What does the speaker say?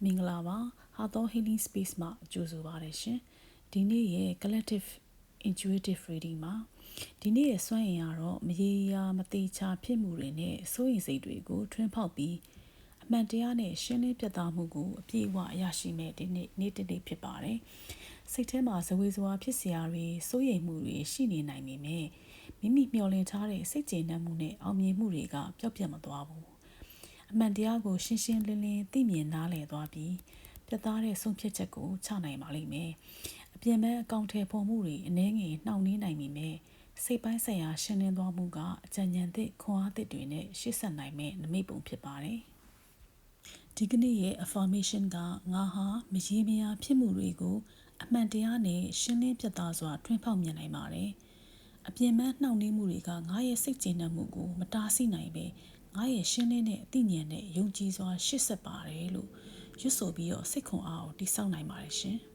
မင်္ဂလာပါဟာသော healing space မှာကြိုဆိုပါရရှင်ဒီနေ့ရဲ့ collective intuitive reading မှာဒီနေ့ရဲ့စွမ်းအင်ကတော့မရေရာမတိချာဖြစ်မှုတွေနဲ့စိုးရိမ်စိတ်တွေကိုထွန်းဖောက်ပြီးအမှန်တရားနဲ့ရှင်းလင်းပြသမှုကိုအပြည့်အဝရရှိမဲ့ဒီနေ့ဖြစ်ပါတယ်စိတ်ထဲမှာဇဝေဇဝါဖြစ်စရာတွေစိုးရိမ်မှုတွေရှိနေနိုင်ပေမဲ့မိမိမျှော်လင့်ထားတဲ့စိတ်ကျေနပ်မှုနဲ့အောင်မြင်မှုတွေကပျောက်ပြတ်မသွားဘူးအမှန်တရားကိုရှင်းရှင်းလင်းလင်းသိမြင်နားလည်သွားပြီးပြသတဲ့ဆုံးဖြတ်ချက်ကိုချနိုင်ပါလိမ့်မယ်။အပြင်ပန်းအကောင့်ထဲပေါ်မှုတွေအနှဲငယ်နှောင့်နှေးနိုင်ပေမဲ့စိတ်ပိုင်းဆိုင်ရာရှင်းလင်းသွားမှုကအကြံဉာဏ်သစ်ခွန်အားသစ်တွေနဲ့ရှေ့ဆက်နိုင်မဲ့နမိတ်ပုံဖြစ်ပါတယ်။ဒီကနေ့ရဲ့ affirmation ကငါဟာမရေမရာဖြစ်မှုတွေကိုအမှန်တရားနဲ့ရှင်းလင်းပြသစွာထွန်းဖောက်မြင်နိုင်ပါတယ်။အပြင်ပန်းနှောင့်နှေးမှုတွေကငါရဲ့စိတ်ကျေနပ်မှုကိုမတားဆီးနိုင်ပဲငါရဲ့ရှင်းလင်းတဲ့အသိဉာဏ်နဲ့ယုံကြည်စွာရှေ့ဆက်ပါတယ်လို့ရွတ်ဆိုပြီးတော့စိတ်ခွန်အားကိုတိဆောက်နိုင်ပါတယ်ရှင်။